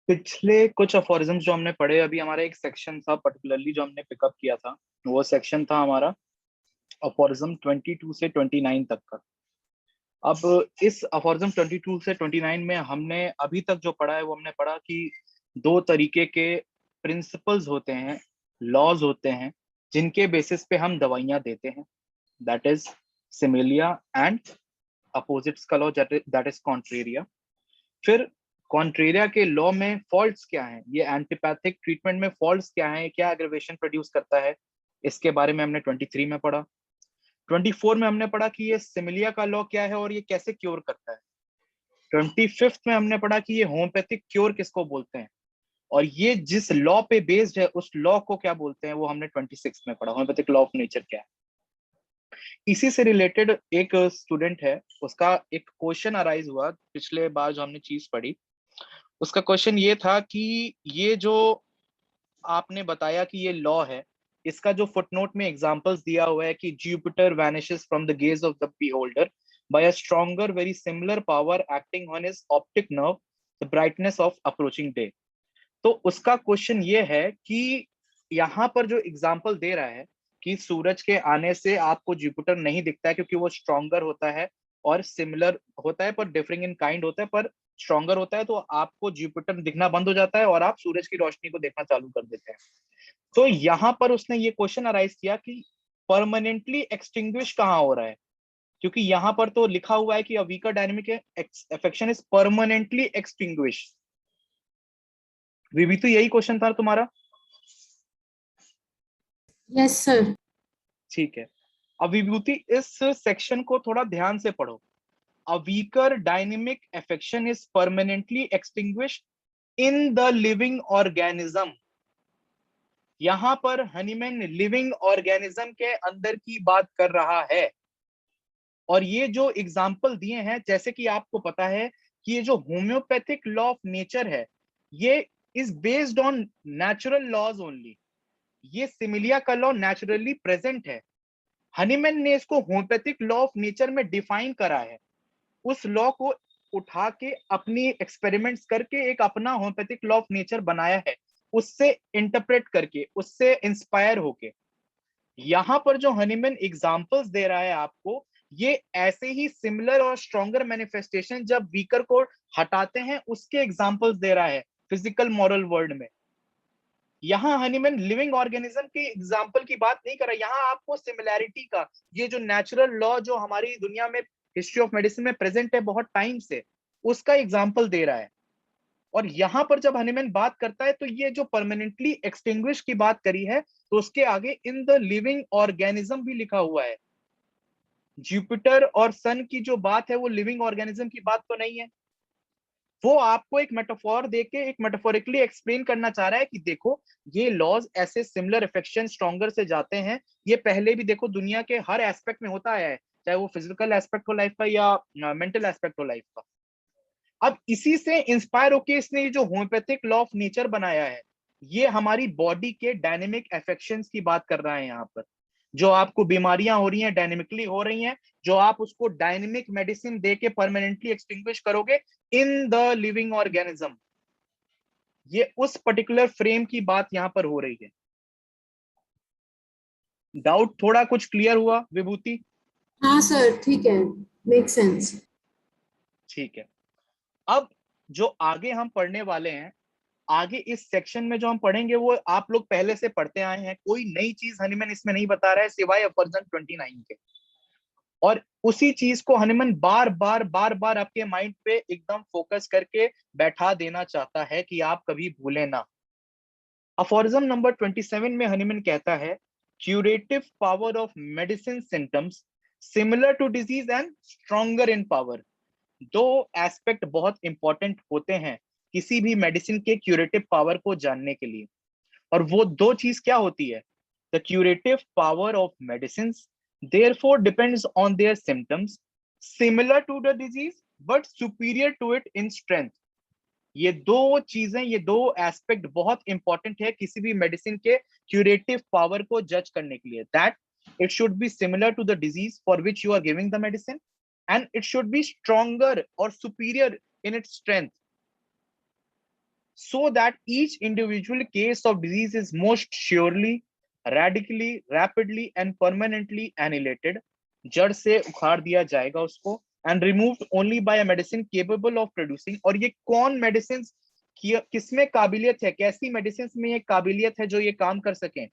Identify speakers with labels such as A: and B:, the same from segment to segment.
A: पिछले कुछ अफोरिज्म्स जो हमने पढ़े, अभी हमारा एक सेक्शन था पर्टिकुलरली जो हमने पिकअप किया था, वो सेक्शन था हमारा अफोरिज्म 22 से 29 तक का। अब इस अफोरिज्म 22 से 29 में हमने अभी तक जो पढ़ा है वो हमने पढ़ा कि दो तरीके के प्रिंसिपल्स होते हैं, लॉज होते हैं, जिनके बेसिस पे हम दवाइयां देते हैं। That is similia and opposites का लॉ, दैट इज कॉन्ट्रेरिया। फिर कॉन्ट्रेरिया के लॉ में फॉल्ट्स क्या हैं, ये एंटीपैथिक ट्रीटमेंट में फॉल्ट्स क्या हैं, क्या एग्रेवेशन प्रोड्यूस करता है, इसके बारे में हमने 23 में पढ़ा। 24 में हमने पढ़ा कि ये सिमिलिया का लॉ क्या है और ये कैसे क्योर करता है। 25th में हमने पढ़ा कि ये होम्योपैथिक क्योर किसको बोलते हैं, और ये जिस लॉ पे बेस्ड है उस लॉ को क्या बोलते हैं, वो हमने 26 में पढ़ा, होम्योपैथिक लॉ ऑफ नेचर क्या है। इसी से रिलेटेड एक स्टूडेंट है, उसका एक क्वेश्चन अराइज हुआ पिछले बार जो हमने चीज पढ़ी। उसका क्वेश्चन ये था कि ये जो आपने बताया कि ये लॉ है, इसका जो फुटनोट में एग्जांपल्स दिया हुआ है कि Jupiter vanishes from the gauge of the beholder by a stronger very similar power acting on his optic nerve the brightness of approaching day। तो उसका क्वेश्चन ये है कि यहाँ पर जो एग्जांपल दे रहा है कि सूरज के आने से आपको जुपिटर नहीं दिखता है क्योंकि वो स्ट्रॉन्गर होता है और सिमिलर होता है पर डिफरिंग इन काइंड होता है, पर स्ट्रॉन्गर होता है, तो आपको जुपिटर दिखना बंद हो जाता है और आप सूरज की रोशनी को देखना चालू कर देते हैं। तो यहाँ पर उसने ये क्वेश्चन अराइज किया कि परमानेंटली एक्सटिंग्विश कहाँ हो रहा है, क्योंकि यहाँ पर तो लिखा हुआ है कि a weaker dynamic affection is permanently extinguish. भी तो यही क्वेश्चन था तुम्हारा।
B: Yes sir.
A: ठीक है, अब विभूति इस सेक्शन को थोड़ा ध्यान से पढ़ो। A weaker dynamic affection is permanently extinguish in the living organism. यहां पर हनीमैन लिविंग ऑर्गेनिज्म के अंदर की बात कर रहा है, और ये जो एग्जाम्पल दिए हैं, जैसे कि आपको पता है कि ये जो होम्योपैथिक लॉ ऑफ नेचर है, ये is based on natural laws only. ये सिमिलिया का लॉ नेचुरली प्रेजेंट है, हनीमैन ने इसको होम्योपैथिक लॉ ऑफ नेचर में डिफाइन करा है। उस लॉ को उठा के अपनी एक्सपेरिमेंट्स करके एक अपना होम्योपैथिक लॉ ऑफ नेचर बनाया है, उससे इंटरप्रेट करके, उससे इंस्पायर होके। यहां पर जो हनीमैन एग्जांपल्स दे रहा है आपको, ये ऐसे ही सिमिलर और स्ट्रॉन्गर मैनिफेस्टेशन जब वीकर को हटाते हैं उसके एग्जांपल्स दे रहा है फिजिकल मॉरल वर्ल्ड में। यहाँ हनीमैन लिविंग ऑर्गेनिज्म के एग्जांपल की बात नहीं कर रहा, यहाँ आपको सिमिलैरिटी का, ये जो नेचुरल लॉ जो हमारी दुनिया में हिस्ट्री ऑफ मेडिसिन में प्रेजेंट है बहुत टाइम से, उसका एग्जांपल दे रहा है। और यहां पर जब हनीमैन बात करता है तो ये जो परमानेंटली एक्सटिंग्विश की बात करी है, तो उसके आगे इन द लिविंग ऑर्गेनिज्म भी लिखा हुआ है। जुपिटर और सन की जो बात है वो लिविंग ऑर्गेनिज्म की बात तो नहीं है। वो आपको एक मेटाफोर देके एक मेटाफोरिकली एक्सप्लेन करना चाह रहा है कि देखो ये लॉज ऐसे सिमिलर इफेक्शन स्ट्रॉन्गर से जाते हैं, ये पहले भी देखो दुनिया के हर एस्पेक्ट में होता आया है, चाहे वो फिजिकल एस्पेक्ट हो लाइफ का या मेंटल एस्पेक्ट हो लाइफ का। अब इसी से इंस्पायर होके इसने ये जो होम्योपैथिक लॉ ऑफ नेचर बनाया है, ये हमारी बॉडी के डायनेमिक अफेक्शंस की बात कर रहा है। यहाँ पर जो आपको बीमारियां हो रही हैं डायनेमिकली हो रही हैं, जो आप उसको डायनेमिक मेडिसिन दे के परमानेंटली एक्सटिंग्विश करोगे इन द लिविंग ऑर्गेनिज्म, ये उस पर्टिकुलर फ्रेम की बात यहां पर हो रही है। डाउट थोड़ा कुछ क्लियर हुआ विभूति?
B: हाँ सर, ठीक है, मेक सेंस।
A: ठीक है, अब जो आगे हम पढ़ने वाले हैं, आगे इस सेक्शन में जो हम पढ़ेंगे वो आप लोग पहले से पढ़ते आए हैं, कोई नई चीज हनीमैन इसमें नहीं बता रहा है सिवाय अफर्जन 29 के। और उसी चीज को हनीमैन बार बार बार बार आपके माइंड पे एकदम फोकस करके बैठा देना चाहता है कि आप कभी भूलें ना। अफोरिज्म नंबर 27 में हनीमैन कहता है, curative power of medicine symptoms similar to disease and stronger in power. दो एस्पेक्ट बहुत इंपॉर्टेंट होते हैं किसी भी मेडिसिन के क्यूरेटिव पावर को जानने के लिए, और वो दो चीज क्या होती है? The curative power of medicine therefore depends on their symptoms similar to the disease but superior to it in strength. ये दो चीजें, ये दो एस्पेक्ट बहुत इंपॉर्टेंट है किसी भी मेडिसिन के क्यूरेटिव पावर को जज करने के लिए। That it should be similar to the disease for which you are giving the medicine, and it should be stronger or superior in its strength। so that each individual case of disease is most surely, radically, rapidly and permanently annihilated, जड़ से उखाड़ दिया जाएगा उसको, and removed only by a medicine capable of producing. और ये कौन medicine किसमें काबिलियत है, कैसी मेडिसिन में ये काबिलियत है जो ये काम कर सकें?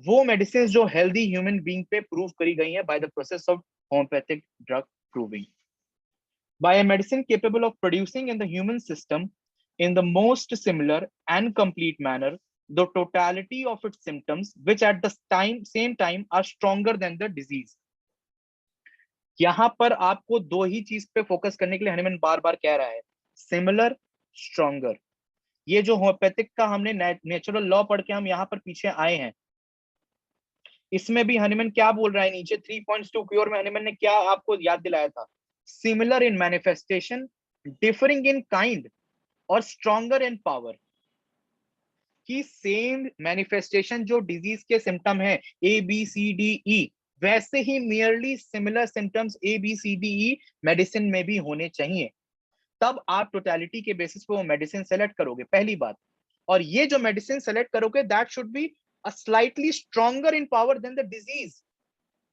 A: वो मेडिसिन जो हेल्दी ह्यूमन बीइंग पे प्रूव करी गई है by the process of homeopathic drug proving. By a medicine capable of producing in the human system in the most similar and complete manner the totality of its symptoms, which at the same time are stronger than the disease. यहां पर आपको दो ही चीज पे focus करने के लिए Hahnemann बार बार कह रहा है, सिमिलर, स्ट्रॉन्गर. ये जो होम्योपैथिक का हमने नेचुरल लॉ पढ़ के हम यहाँ पर पीछे आए हैं, इसमें भी हनीमैन क्या बोल रहा है नीचे 3 पॉइंट्स टू क्योर में हनीमैन ने क्या आपको याद दिलाया था? Similar in manifestation, differing in kind और स्ट्रॉन्गर इन पावर. कि सेम मैनिफेस्टेशन जो डिजीज के सिम्टम है ABCDE, वैसे ही merely similar symptoms ABCDE medicine में भी होने चाहिए. तब आप टोटलिटी के बेसिस पे वो मेडिसिन सेलेक्ट करोगे, पहली बात. और ये जो मेडिसिन सेलेक्ट करोगे that should be a slightly stronger in power than the disease.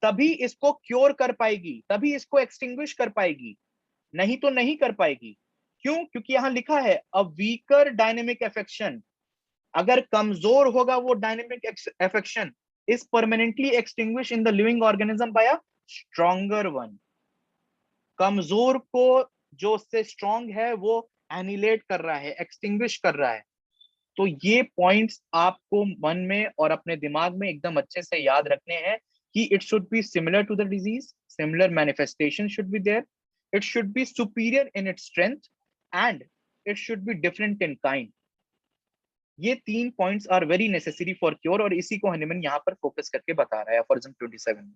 A: तभी इसको क्योर कर पाएगी, तभी इसको एक्सटिंग्विश कर पाएगी, नहीं तो नहीं कर पाएगी. क्यों? क्योंकि यहां लिखा है अ वीकर डायनेमिक एफेक्शन. अगर कमजोर होगा वो dynamic affection is permanently extinguish in the living organism by a stronger one. कमजोर को जो उससे स्ट्रॉन्ग है वो एनिलेट कर रहा है, एक्सटिंग्विश कर रहा है. तो ये पॉइंट्स आपको मन में और अपने दिमाग में एकदम अच्छे से याद रखने हैं कि it should be similar to the disease, similar manifestation should be there, it should be superior in its strength and it should be different in kind. ये 3 points are very necessary for cure और इसी को Hahnemann यहाँ पर focus करके बता रहा है अफॉरिज्म 27 में.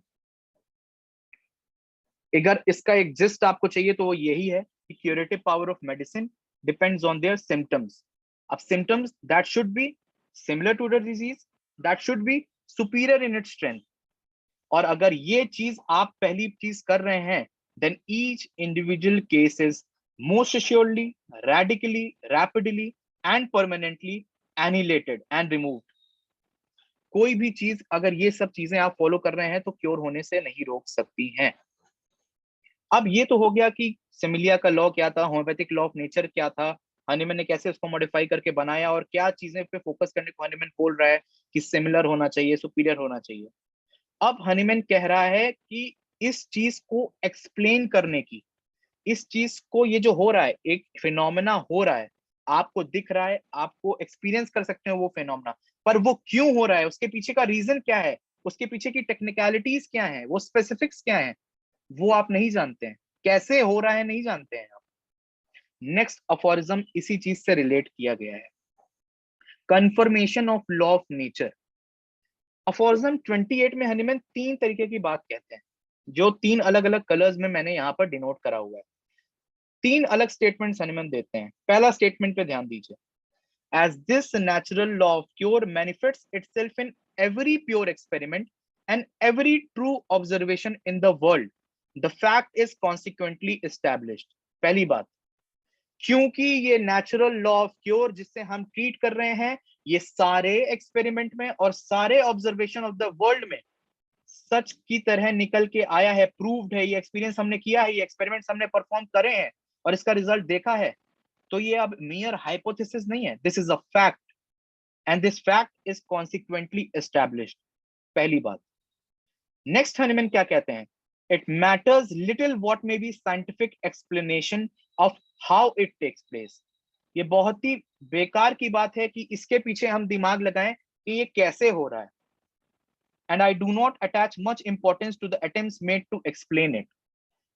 A: अगर इसका एक जिस्ट आपको चाहिए तो वो यही है कि curative power of medicine depends on their symptoms. अब symptoms that should be similar to the disease, that should be superior in its strength. और अगर ये चीज आप पहली चीज कर रहे हैं then each individual case is most surely, radically, rapidly and permanently annihilated and removed. कोई भी चीज अगर ये सब चीजें आप फॉलो कर रहे हैं तो क्योर होने से नहीं रोक सकती हैं. अब ये तो हो गया कि सिमिलिया का लॉ क्या था, होम्योपैथिक लॉ ऑफ नेचर क्या था, हनीमैन ने कैसे उसको मॉडिफाई करके बनाया और क्या चीजें पे फोकस करने को हनीमैन बोल रहा है कि सिमिलर होना चाहिए, सुपीरियर होना चाहिए. अब हनीमैन कह रहा है कि इस चीज को एक्सप्लेन करने की, इस चीज को, ये जो हो रहा है, एक फिनोमेना हो रहा है, आपको दिख रहा है, आपको एक्सपीरियंस कर सकते हो वो फिनोमेना, पर वो क्यों हो रहा है, उसके पीछे का रीजन क्या है, उसके पीछे की टेक्निकलिटीज क्या है, वो स्पेसिफिक्स क्या है, वो आप नहीं जानते हैं. कैसे हो रहा है नहीं जानते हैं आप. नेक्स्ट अफोरिज्म इसी चीज से रिलेट किया गया है, confirmation of law of nature. Aphorism 28 में हनीमैन 3 तरीके की बात कहते हैं, जो 3 अलग अलग कलर्स में मैंने यहाँ पर डिनोट करा हुआ है. 3 अलग स्टेटमेंट्स हनीमैन देते हैं. पहला स्टेटमेंट पे ध्यान दीजिए. As this natural law of cure manifests itself in every pure experiment and every true observation in the world, the fact is consequently established. पहली बात, क्योंकि ये नेचुरल लॉ ऑफ क्योर जिससे हम ट्रीट कर रहे हैं, ये सारे एक्सपेरिमेंट में और सारे ऑब्जर्वेशन ऑफ द वर्ल्ड में सच की तरह निकल के आया है, प्रूव्ड है. ये एक्सपीरियंस हमने किया है, ये एक्सपेरिमेंट्स हमने परफॉर्म करे हैं और इसका रिजल्ट देखा है. तो ये अब मियर हाइपोथेसिस नहीं है, this is a fact and this fact is consequently established. पहली बात. नेक्स्ट हनीमैन क्या कहते हैं, it matters little what may be scientific explanation of how it takes place. ये बहुत ही बेकार की बात है कि इसके पीछे हम दिमाग लगाएं कि ये कैसे हो रहा है. And I do not attach much importance to the attempts made to explain it.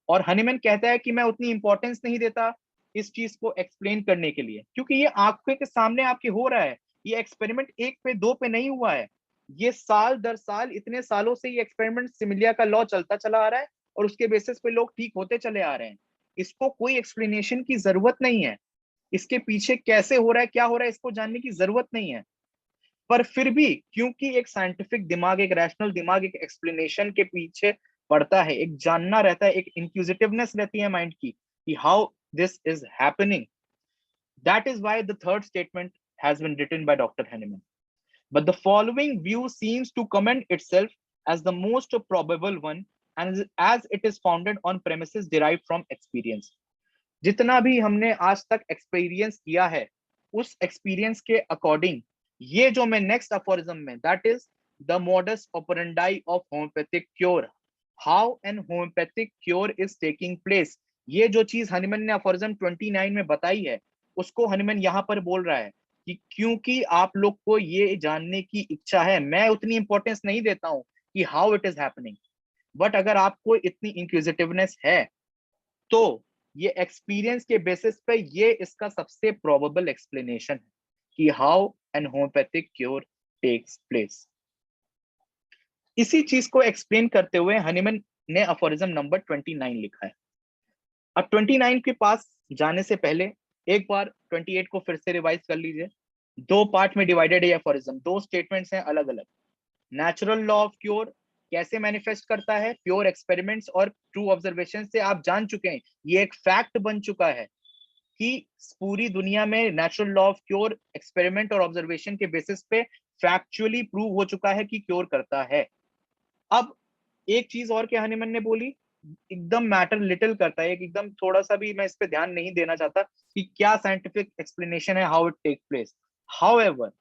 A: और हनीमैन कहता है कि मैं उतनी इंपॉर्टेंस नहीं देता इस चीज को एक्सप्लेन करने के लिए, क्योंकि ये आंखों के सामने आपके हो रहा है. ये एक्सपेरिमेंट 1 पे 2 पे नहीं हुआ है, ये साल दर साल इतने सालों से ये एक्सपेरिमेंट सिमिलिया का लॉ चलता चला आ रहा है और उसके बेसिस पे लोग ठीक होते चले आ रहे हैं. इसको कोई एक्सप्लेनेशन की जरूरत नहीं है, इसके पीछे कैसे हो रहा है, क्या हो रहा है, इसको जानने की जरूरत नहीं है. पर फिर भी क्योंकि एक साइंटिफिक दिमाग, एक रैशनल दिमाग एक एक्सप्लेनेशन के पीछे पड़ता है, एक जानना रहता है, एक इंक्विजिटिवनेस रहती है माइंड की कि how this is happening, That is why the third statement has been written by Dr. Henneman. But the following view seems to commend itself as the most probable one, and as it is founded on premises derived from experience. जितना भी हमने आज तक experience किया है, उस experience के according ये जो मैं नेक्स्ट अफोरिज्म में, that is the modus operandi of homeopathic cure, how an homeopathic cure is taking place, ये जो चीज हनीमन ने अफोरिज्म 29 में बताई है, उसको हनीमन यहाँ पर बोल रहा है कि क्योंकि आप लोग को ये जानने की इच्छा है, मैं उतनी इंपॉर्टेंस नहीं देता हूं कि how it is happening, but अगर आपको इतनी इंक्विजिटिवनेस है तो ये एक्सपीरियंस के बेसिस पे ये इसका सबसे प्रोबेबल एक्सप्लेनेशन है कि how an homeopathic cure takes place. इसी चीज को एक्सप्लेन करते हुए हनीमन ने अफोरिज्म नंबर 29 लिखा है। अब 29 के पास जाने से पहले एक बार 28 को फिर से रिवाइज कर लीजिए। दो पार्ट में डिवाइडेड है अफोरिज्म, दो स्टेटमेंट्स हैं अलग अलग। नेचुरल लॉ ऑफ क्योर कैसे मैनिफेस्ट करता है, प्योर एक्सपेरिमेंट्स और ट्रू ऑब्जर्वेशन से आप जान चुके हैं, ये एक फैक्ट बन चुका है कि पूरी दुनिया में natural law of cure experiment और ऑब्जर्वेशन के बेसिस पे फैक्चुअली प्रूव हो चुका है कि क्योर करता है। अब एक चीज और क्या हनीमन ने बोली, एकदम मैटर लिटिल करता है, एकदम थोड़ा सा भी मैं इस पे ध्यान नहीं देना चाहता कि क्या साइंटिफिक एक्सप्लेनेशन है how it take place. However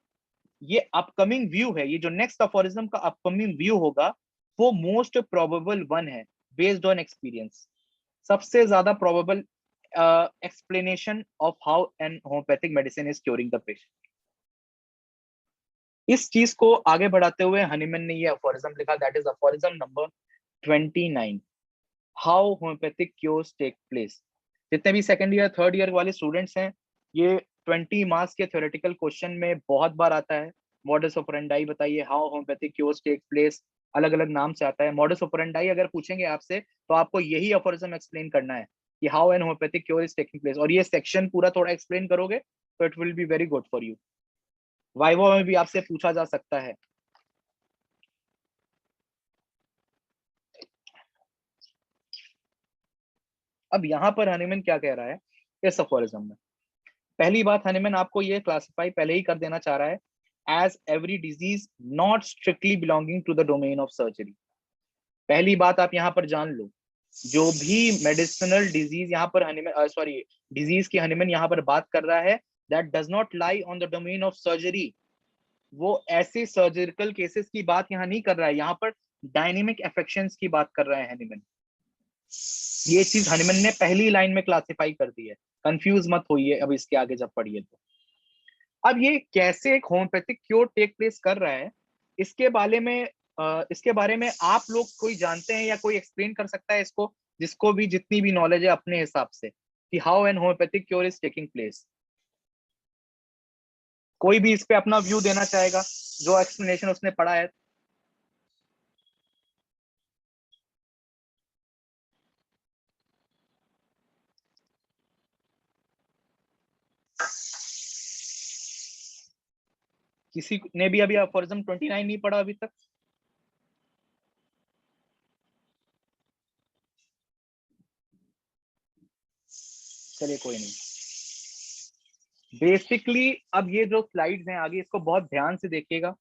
A: ये अपकमिंग व्यू है, ये जो नेक्स्ट अफोरिज्म का अपकमिंग व्यू होगा वो मोस्ट प्रोबेबल वन है बेस्ड ऑन एक्सपीरियंस, सबसे ज्यादा probable explanation of how an homeopathic medicine is curing the patient. इस चीज को आगे बढ़ाते हुए हनीमन ने ये अफोरिज्म लिखा, that is aphorism number 29, how homeopathic cures take place. जितने भी सेकंड ईयर थर्ड ईयर वाले स्टूडेंट्स हैं, ये 20 मार्क्स के थ्योरेटिकल क्वेश्चन में बहुत बार आता है। मॉडस ऑपरेंडाई बताइए, how homeopathic cures take place, अलग अलग नाम से आता है। मॉडस ऑपरेंडाई अगर पूछेंगे आपसे तो आपको यही अफोरिज्म एक्सप्लेन करना है कि how an homeopathic cure is taking place, और ये सेक्शन पूरा थोड़ा एक्सप्लेन करोगे तो it will be very good for you. Viva में भी आपसे पूछा जा सकता है। अब यहाँ पर हनीमन क्या कह रहा है इस अफोरिज्म में, पहली बात हनीमन आपको ये क्लासिफाई पहले ही कर देना चाह रहा है as every disease not strictly belonging to the domain of surgery. पहली बात आप यहाँ पर जान लो, जो भी मेडिसिनल डिजीज यहाँ पर हनीमन सॉरी डिजीज की हनीमन यहाँ पर बात कर रहा है, that does not lie on the domain of surgery, वो ऐसे सर्जिकल केसेस की बात यहाँ नहीं कर रहा है, यहाँ पर डायनेमिक अफेक्शंस की बात कर रहा है हनीमन। ये चीज हनीमन ने पहली लाइन में क्लासिफाई कर दी है, कंफ्यूज मत होइए अब इसके आगे जब पढ़िए तो। अब ये कैसे एक होम्योपैथिक क्योर टेक प्लेस कर रहा है, इसके बारे में आप लोग कोई जानते हैं या कोई एक्सप्लेन कर सकता है इसको, जिसको भी जितनी भी नॉलेज है अपने हिसाब से, कि how an homeopathic cure is taking place. कोई भी इस पे अपना व्यू देना चाहेगा जो एक्सप्लेनेशन उसने पढ़ा है। किसी ने भी अभी अफोरिज्म 29 नहीं पढ़ा अभी तक? चलिए कोई नहीं। बेसिकली अब ये जो स्लाइड्स हैं आगे, इसको बहुत ध्यान से देखिएगा,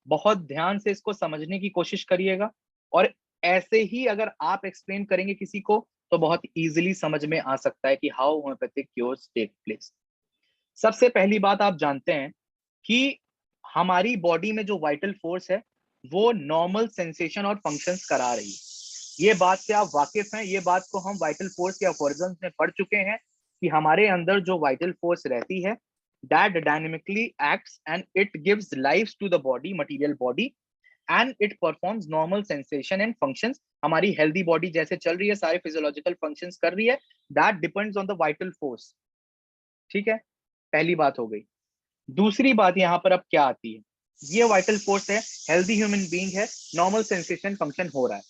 A: बहुत ध्यान से इसको समझने की कोशिश करिएगा, और ऐसे ही अगर आप एक्सप्लेन करेंगे किसी को तो बहुत इजीली समझ में आ सकता है कि how homeopathic cures take place. सबसे पहली बात आप जानते हैं कि हमारी बॉडी में जो वाइटल फोर्स है वो नॉर्मल सेंसेशन और फंक्शंस करा रही है। ये बात से आप वाकिफ हैं, ये बात को हम वाइटल फोर्स के अफोरिज्म्स में पढ़ चुके हैं कि हमारे अंदर जो वाइटल फोर्स रहती है that dynamically acts and it gives life to the body, material body, and it performs normal sensation and functions। हमारी healthy body जैसे चल रही है, सारे physiological functions कर रही है, that depends on the vital force। ठीक है, पहली बात हो गई। दूसरी बात यहाँ पर अब क्या आती है, ये वाइटल फोर्स है, हेल्दी ह्यूमन बीइंग है, नॉर्मल सेंसेशन फंक्शन हो रहा है।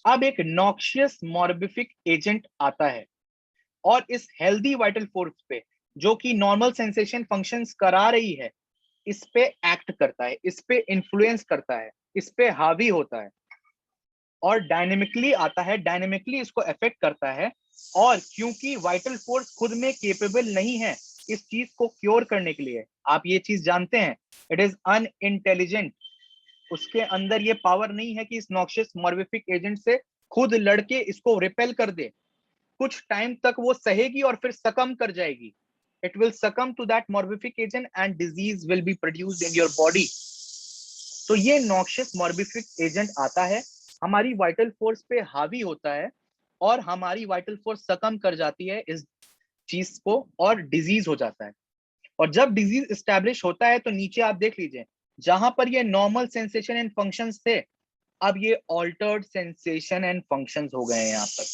A: अब एक नॉक्शियस मॉर्बिफिक एजेंट आता है और इस हेल्दी वाइटल फोर्स पे, जो कि नॉर्मल सेंसेशन फंक्शंस करा रही है, इस पे एक्ट करता है, इस पे इन्फ्लुएंस करता है, इस पे हावी होता है और डायनेमिकली आता है, डायनेमिकली इसको अफेक्ट करता है और क्योंकि वाइटल फोर्स खुद में केपेबल नहीं है इस चीज को क्योर करने के लिए, आप ये चीज जानते हैं, इट इज अनइंटेलिजेंट, उसके अंदर ये पावर नहीं है कि इस नॉक्शियस मॉर्बिफिक एजेंट से खुद लड़के इसको रिपेल कर दे। कुछ टाइम तक वो सहेगी और फिर सकम कर जाएगी, it will succumb to that morbific agent and disease will be produced in your body। तो ये नॉक्शियस मॉर्बिफिक एजेंट आता है, हमारी वाइटल फोर्स पे हावी होता है और हमारी वाइटल फोर्स सकम कर जाती है इस चीज को और डिजीज हो जाता है। और जब डिजीज एस्टैब्लिश होता है तो नीचे आप देख लीजिए, जहां पर ये नॉर्मल सेंसेशन एंड फंक्शंस थे, अब ये ऑल्टर्ड सेंसेशन एंड फंक्शंस हो गए हैं यहाँ पर,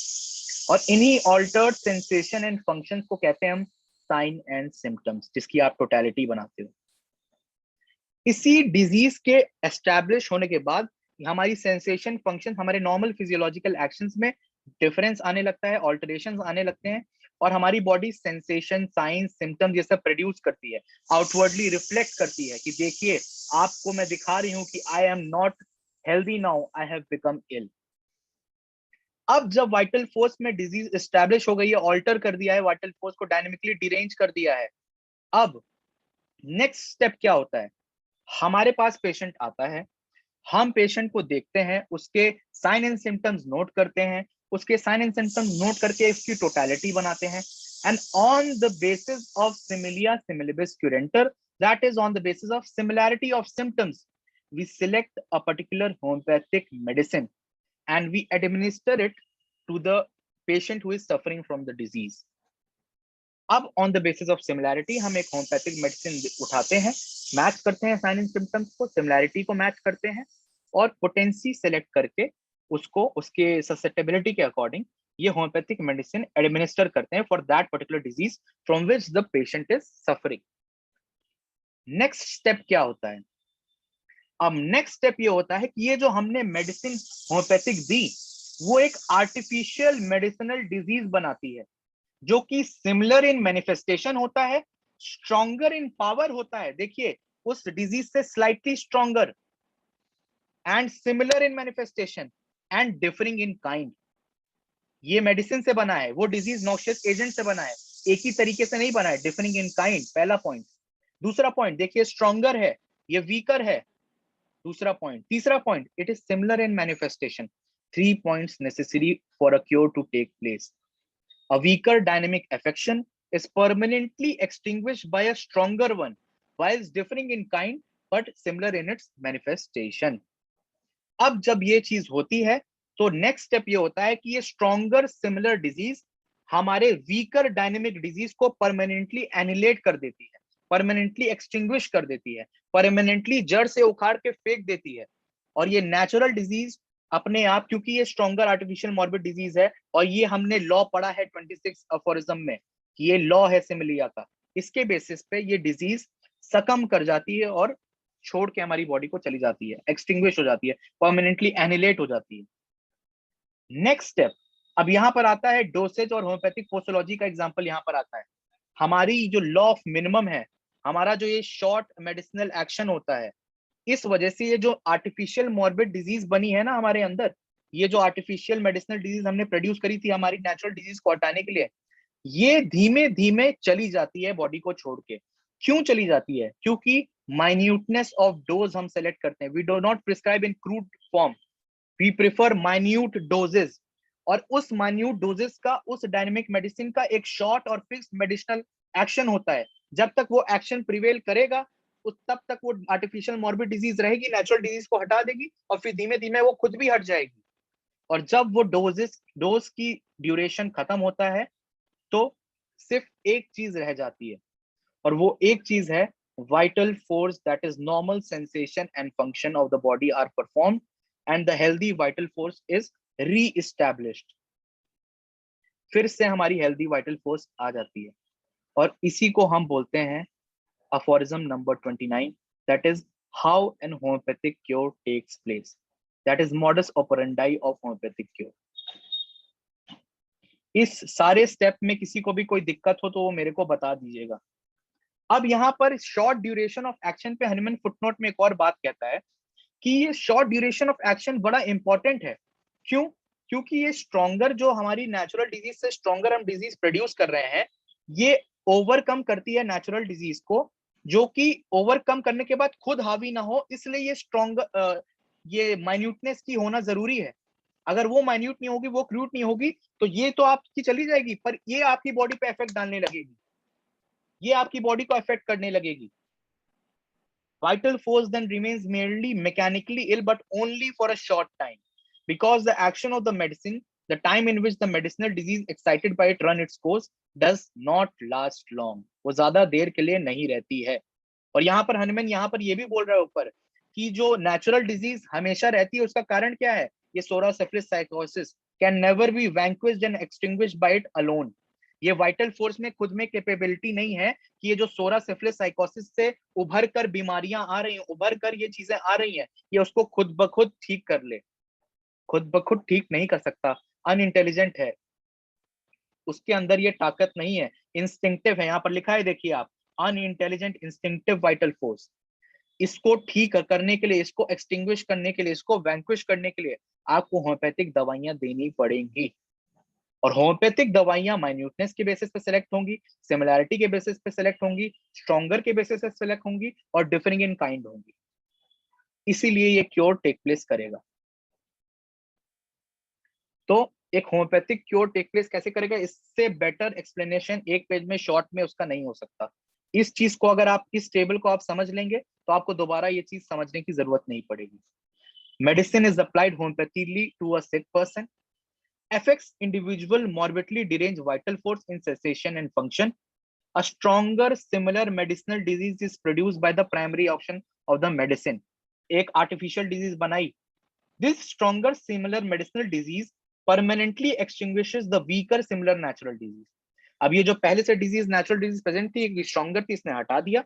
A: और इन्हीं ऑल्टर्ड सेंसेशन एंड फंक्शंस को कहते हैं हम साइन एंड सिम्टम्स, जिसकी आप टोटलिटी बनाते हो। इसी डिजीज के एस्टैब्लिश होने के बाद हमारी सेंसेशन फंक्शन, हमारे नॉर्मल फिजियोलॉजिकल एक्शंस में डिफरेंस आने लगता है, ऑल्टरेशंस आने लगते हैं, और हमारी बॉडी सेंसेशन, साइंस, सिम्टम्स ये सब प्रोड्यूस करती है, आउटवर्डली रिफ्लेक्ट करती है कि देखिए आपको मैं दिखा रही हूं कि I am not healthy now, I have become ill. अब जब वाइटल फोर्स में डिजीज एस्टैब्लिश हो गई है, ऑल्टर कर दिया है, वाइटल फोर्स को डायनेमिकली डिरेंज कर दिया है, अब नेक्स्ट स्टेप क्या होता है, हमारे पास पेशेंट आता है, हम पेशेंट को देखते हैं, उसके साइन एंड सिम्टम्स नोट करते हैं, उसके साइन एंड सिम्टम्स नोट करके इसकी टोटलिटी बनाते हैं, and on the basis of सिमिलिया सिमिलिबिस क्यूरेंटर, that is on the basis of similarity of symptoms, we select a particular homoeopathic medicine and we administer it to the patient who is suffering from the disease। अब on the basis of similarity हम एक homeopathic medicine उठाते हैं, match करते हैं sign and symptoms को, similarity को match करते हैं और पोटेंसी सेलेक्ट करके उसको उसके ससेप्टेबिलिटी के अकॉर्डिंग ये होम्योपैथिक मेडिसिन एडमिनिस्टर करते हैं for that particular disease from which the patient is suffering. Next step क्या होता है, अब नेक्स्ट स्टेप ये होता है कि ये जो हमने मेडिसिन होम्योपैथिक दी, वो एक आर्टिफिशियल मेडिसिनल डिजीज बनाती है, जो कि सिमिलर इन मैनिफेस्टेशन होता है, स्ट्रॉन्गर इन पावर होता है, देखिए उस डिजीज से slightly stronger, and similar in manifestation and differing in kind. ये मेडिसिन से बना है, वो डिजीज नॉक्शियस एजेंट से बना है, एक ही तरीके से नहीं बना है, डिफरिंग इन काइंड, पहला पॉइंट। दूसरा पॉइंट देखिए, स्ट्रॉन्गर है, ये वीकर है, दूसरा पॉइंट। तीसरा point, it is similar in manifestation. 3 points necessary for a cure to take place। A weaker dynamic affection is permanently extinguished by a stronger one, whilst differing in kind but similar in its manifestation। अब जब ये चीज होती है तो next step ये होता है कि ये स्ट्रॉन्गर सिमिलर डिजीज हमारे वीकर डायनेमिक डिजीज को परमानेंटली एनिलेट कर देती है, परमानेंटली एक्सटिंग्विश कर देती है, परमानेंटली जड़ से उखाड़ के फेंक देती है। और ये नेचुरल डिजीज अपने आप, क्योंकि ये स्ट्रॉन्गर आर्टिफिशियल मॉर्बिड डिजीज है, और ये हमने लॉ पढ़ा है 26 अफोरिज्म में कि ये लॉ है सिमिलिया का, इसके बेसिस पे ये डिजीज सकम कर जाती है और छोड़ के हमारी बॉडी को चली जाती है, एक्सटिंग्विश हो जाती है, परमानेंटली एनिलेट हो जाती है। नेक्स्ट स्टेप, अब यहां पर आता है डोसेज और होम्योपैथिक पोस्टोलॉजी का एग्जांपल यहां पर आता है। हमारी जो लॉ ऑफ मिनिमम है, हमारा जो ये शॉर्ट मेडिसिनल एक्शन होता है, इस वजह से ये जो आर्टिफिशियल मॉर्बिड डिजीज बनी है ना हमारे अंदर, ये जो आर्टिफिशियल मेडिसिनल डिजीज हमने प्रोड्यूस करी थी हमारी नेचुरल डिजीज को हटाने के लिए, ये धीमे धीमे चली जाती है बॉडी को छोड़ के। क्यों चली जाती है, क्योंकि माइन्यूटनेस ऑफ डोज हम सेलेक्ट करते हैं, we do not prescribe in crude form, we prefer minute doses, और उस माइन्यूट डोजेस का, उस डायनेमिक मेडिसिन का एक शॉर्ट और फिक्स मेडिसिनल एक्शन होता है। जब तक वो एक्शन प्रिवेल करेगा तब तक वो आर्टिफिशियल मॉर्बिड डिजीज रहेगी, नेचुरल डिजीज को हटा देगी और फिर धीमे धीमे वो खुद भी हट जाएगी। और जब वो डोज की ड्यूरेशन खत्म होता है तो सिर्फ एक चीज रह जाती है, और वो एक चीज है vital force, that is normal sensation and function of the body are performed and the healthy vital force is re-established। फिर से हमारी healthy vital force आ जाती है, और इसी को हम बोलते हैं aphorism number 29, that is how an homeopathic cure takes place, that is modus operandi of homeopathic cure। इस सारे स्टेप में किसी को भी कोई दिक्कत हो तो वो मेरे को बता दीजिएगा। अब यहाँ पर शॉर्ट ड्यूरेशन ऑफ एक्शन पे हनीमैन फुटनोट में एक और बात कहता है कि ये शॉर्ट ड्यूरेशन ऑफ एक्शन बड़ा इंपॉर्टेंट है। क्यों? क्योंकि ये स्ट्रॉन्गर जो हमारी नेचुरल डिजीज से स्ट्रॉन्गर हम डिजीज प्रोड्यूस कर रहे हैं, ये ओवरकम करती है नेचुरल डिजीज को, जो कि ओवरकम करने के बाद खुद हावी ना हो, इसलिए ये स्ट्रॉन्गर ये माइन्यूटनेस की होना जरूरी है। अगर वो माइन्यूट नहीं होगी, वो क्रूट नहीं होगी, तो ये तो आपकी चली जाएगी, पर ये आपकी बॉडी पे इफेक्ट डालने लगेगी, ये आपकी बॉडी को इफेक्ट करने लगेगी। Vital force then remains merely mechanically ill, but only for a short time, because the action of the medicine, the time in which the medicinal disease excited by it run its course, does not last long. वो ज्यादा देर के लिए नहीं रहती है। और यहाँ पर हनुमान यहाँ पर ये भी बोल रहा है ऊपर कि जो नेचुरल डिजीज हमेशा रहती है, उसका कारण क्या है? ये psora syphilis sycosis can never be vanquished and extinguished by it alone. ये वाइटल फोर्स में खुद में कैपेबिलिटी नहीं है कि ये जो सोरा सिफिलिस साइकोसिस से उभर कर बीमारियां आ रही हैं, उभर कर ये चीजें आ रही हैं, ये उसको खुद ब खुद ठीक कर ले। खुद ब खुद ठीक नहीं कर सकता, अनइंटेलिजेंट है, उसके अंदर ये ताकत नहीं है, इंस्टिंक्टिव है। यहाँ पर लिखा है देखिए आप, अनइंटेलिजेंट इंस्टिंक्टिव वाइटल फोर्स। इसको ठीक करने के लिए, इसको एक्सटिंग्विश करने के लिए, इसको वैंक्विश करने के लिए आपको होम्योपैथिक दवाइयां देनी पड़ेंगी। और होम्योपैथिक दवाइयां माइन्यूटनेस के बेसिस पे सिलेक्ट होंगी, सिमिलैरिटी के बेसिस पे सिलेक्ट होंगी, स्ट्रॉन्गर के बेसिस पे सिलेक्ट होंगी और डिफरिंग इन काइंड होंगी। इसीलिए ये क्योर टेक प्लेस करेगा। तो एक होम्योपैथिक क्योर टेक प्लेस कैसे करेगा, इससे बेटर एक्सप्लेनेशन एक पेज में शॉर्ट में उसका नहीं हो सकता। इस चीज को अगर आप, इस टेबल को आप समझ लेंगे तो आपको दोबारा ये चीज समझने की जरूरत नहीं पड़ेगी। Medicine is applied homoeopathically to a sick person, affects individual morbidly deranged vital force in cessation and function. A stronger similar medicinal disease is produced by the primary action of the medicine. एक artificial disease बनाई, this stronger similar medicinal disease permanently extinguishes the weaker similar natural disease. अब ये जो पहले से disease natural disease present थी, एक stronger थी, इसने हटा दिया।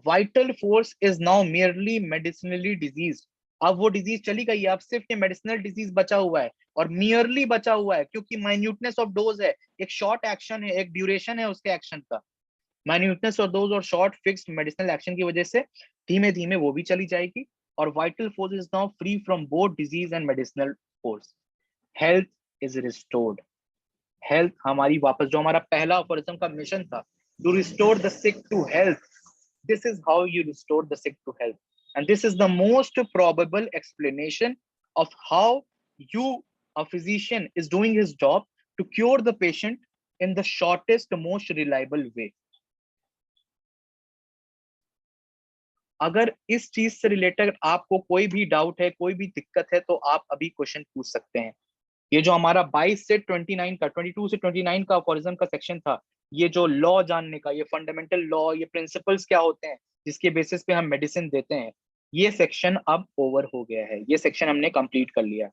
A: Vital force is now merely medicinally disease. अब वो डिजीज चली गई, अब सिर्फ ये मेडिसिनल डिजीज बचा हुआ है, और मियरली बचा हुआ है क्योंकि माइन्यूटनेस ऑफ डोज है, एक शॉर्ट एक्शन है, एक ड्यूरेशन है उसके एक्शन का। माइन्यूटनेस ऑफ डोज और शॉर्ट फिक्स्ड मेडिसिनल एक्शन की वजह से धीमे धीमे वो भी चली जाएगी, और vital force is now free from both disease and medicinal force. Health is restored. Health हमारी वापस, जो हमारा पहला अफोरिज्म का मिशन था, to restore the sick to health, this is how you restore the sick to health, and this is the most probable explanation of how a physician is doing his job to cure the patient in the shortest, most reliable way. अगर इस चीज से related आपको कोई भी doubt है, कोई भी दिक्कत है, तो आप अभी क्वेश्चन पूछ सकते हैं। ये जो हमारा 22 से 29 का, 22 से 29 का अफोरिज्म का सेक्शन था, ये जो लॉ जानने का, ये फंडामेंटल लॉ, ये प्रिंसिपल्स क्या होते हैं जिसके बेसिस पे हम मेडिसिन देते हैं, ये सेक्शन अब ओवर हो गया है, ये सेक्शन हमने कंप्लीट कर लिया।